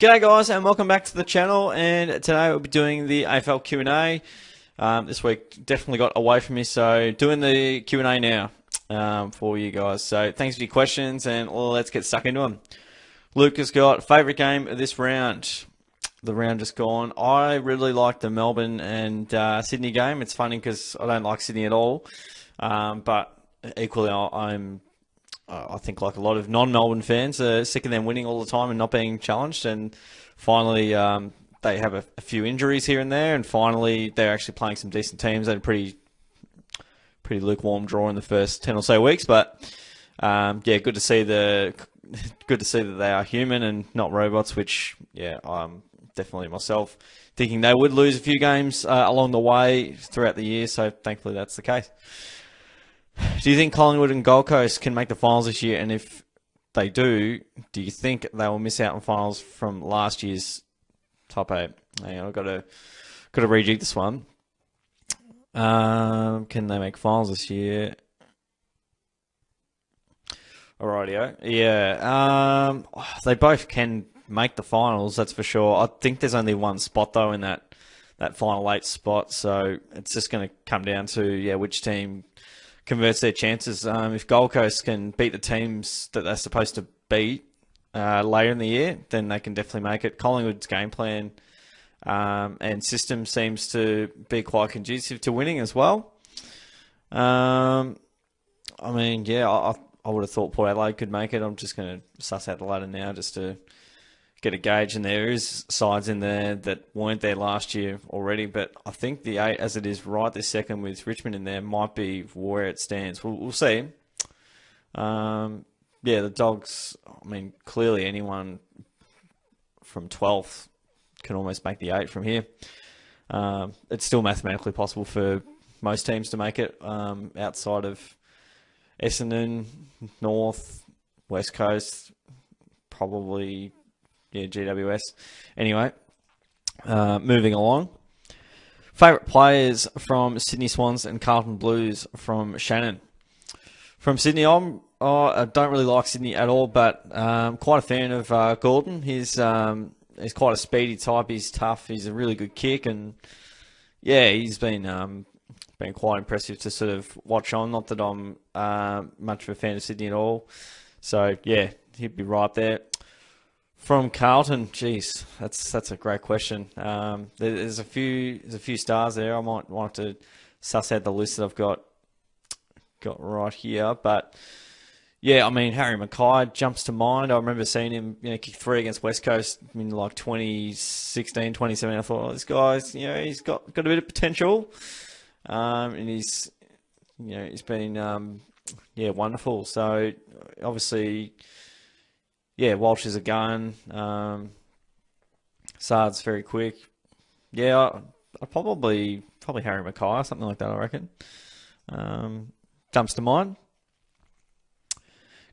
G'day guys and welcome back to the channel, and today we'll be doing the AFL Q&A. This week definitely got away from me, so doing the Q&A now for you guys. So thanks for your questions and let's get stuck into them. Luke has got favourite game of this round. The round just gone. I really like the Melbourne and Sydney game. It's funny because I don't like Sydney at all, but equally I think like a lot of non-Melbourne fans are sick of them winning all the time and not being challenged, and finally they have a few injuries here and there, and finally they're actually playing some decent teams. They had a pretty lukewarm draw in the first 10 or so weeks, but yeah, good to see that they are human and not robots, which yeah, I'm definitely myself thinking they would lose a few games along the way throughout the year, so thankfully that's the case. Do you think Collingwood and Gold Coast can make the finals this year? And if they do you think they will miss out on finals from last year's top 8? Hang on, I've got to rejig this one. Can they make finals this year? Alrightio. Yeah. They both can make the finals, that's for sure. I think there's only one spot though in that final 8 spot, so it's just going to come down to which team converts their chances. If Gold Coast can beat the teams that they're supposed to beat later in the year, then they can definitely make it. Collingwood's game plan and system seems to be quite conducive to winning as well. I mean, yeah, I would have thought Port Adelaide could make it. I'm just going to suss out the ladder now just to get a gauge, and there is sides in there that weren't there last year already, but I think the 8 as it is right this second with Richmond in there might be where it stands. We'll see. Yeah, the Dogs, I mean, clearly anyone from 12th can almost make the 8 from here. It's still mathematically possible for most teams to make it outside of Essendon, North, West Coast, probably GWS. Anyway, moving along. Favourite players from Sydney Swans and Carlton Blues from Shannon. From Sydney, I don't really like Sydney at all, but quite a fan of Gordon. He's quite a speedy type. He's tough. He's a really good kick, and yeah, he's been quite impressive to sort of watch on. Not that I'm much of a fan of Sydney at all, so yeah, he'd be right there. From Carlton, geez, that's a great question. There's a few stars there. I might want to suss out the list that I've got right here, but yeah, I mean, Harry Mackay jumps to mind. I remember seeing him, kick 3 against West Coast in like 2016, 2017. I thought, this guy's, he's got a bit of potential, and he's been wonderful. So obviously, yeah, Walsh is a gun. Sard's very quick. Yeah, I probably Harry Mackay, something like that, I reckon. Jumps to mind.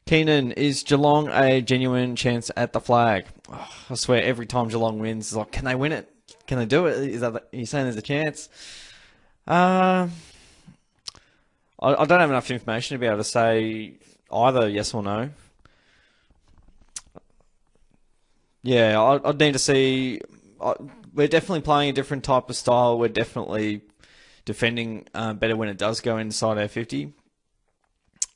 Keenan, is Geelong a genuine chance at the flag? Oh, I swear, every time Geelong wins, it's like, can they win it? Can they do it? Are you saying there's a chance? I don't have enough information to be able to say either yes or no. Yeah, I'd need to see. We're definitely playing a different type of style. We're definitely defending better when it does go inside our 50.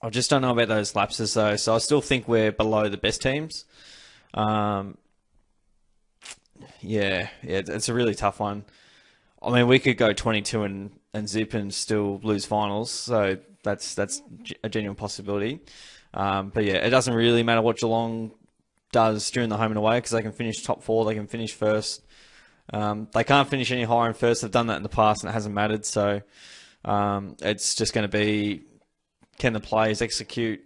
I just don't know about those lapses though, so I still think we're below the best teams. Yeah, it's a really tough one. I mean, we could go 22 and zip and still lose finals, so that's a genuine possibility. But yeah, it doesn't really matter what Geelong does during the home and away because they can finish top 4, they can finish first. They can't finish any higher in first. They've done that in the past and it hasn't mattered. So it's just going to be, can the players execute?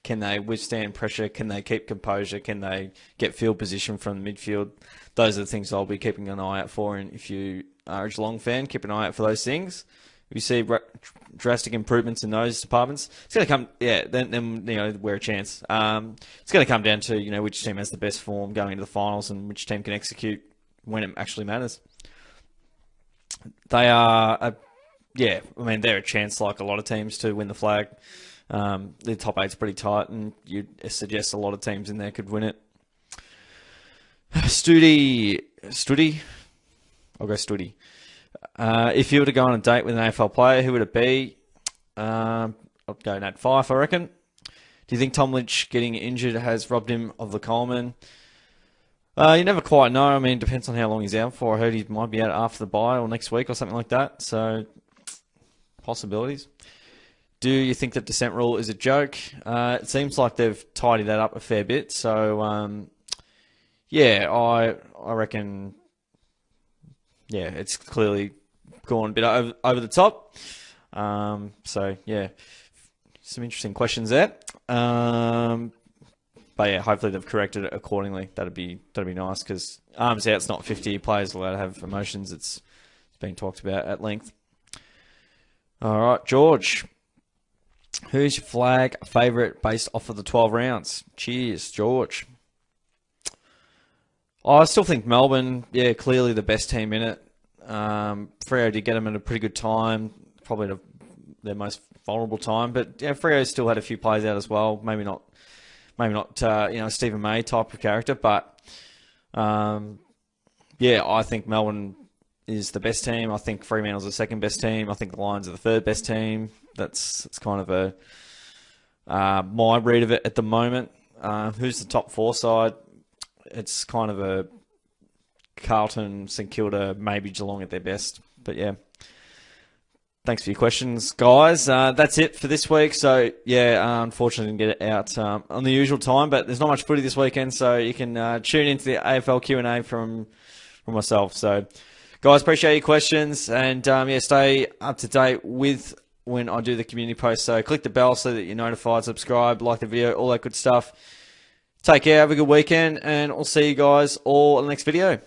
Can they withstand pressure? Can they keep composure? Can they get field position from the midfield? Those are the things I'll be keeping an eye out for. And if you are a Geelong fan, keep an eye out for those things. If you see drastic improvements in those departments, it's going to come. Yeah, then we're a chance. It's going to come down to which team has the best form going into the finals and which team can execute when it actually matters. They are, I mean, they're a chance like a lot of teams to win the flag. The top 8's pretty tight, and you'd suggest a lot of teams in there could win it. Studi. I'll go Studi. If you were to go on a date with an AFL player, who would it be? I'll go Nat Fyfe, I reckon. Do you think Tom Lynch getting injured has robbed him of the Coleman? You never quite know. I mean, it depends on how long he's out for. I heard he might be out after the bye or next week or something like that. So, possibilities. Do you think that descent rule is a joke? It seems like they've tidied that up a fair bit. So, yeah, I reckon, yeah, it's clearly gone a bit over the top. So, yeah, some interesting questions there. But yeah, hopefully they've corrected it accordingly. That'd be nice because arms out's not 50. Players allowed to have emotions. It's been talked about at length. All right, George. Who's your flag favourite based off of the 12 rounds? Cheers, George. I still think Melbourne, yeah, clearly the best team in it. Freo did get them at a pretty good time, probably their most vulnerable time. But yeah, Freo still had a few players out as well. Maybe not Stephen May type of character, but yeah, I think Melbourne is the best team. I think Fremantle's the second best team. I think the Lions are the third best team. That's kind of my read of it at the moment. Who's the top four side? It's kind of a Carlton, St Kilda, maybe Geelong at their best. But yeah, thanks for your questions, guys. That's it for this week. So yeah, unfortunately didn't get it out on the usual time, but there's not much footy this weekend, so you can tune into the AFL Q&A from myself. So guys, appreciate your questions, and yeah, stay up to date with when I do the community post. So click the bell so that you're notified, subscribe, like the video, all that good stuff. Take care, have a good weekend, and I'll see you guys all in the next video.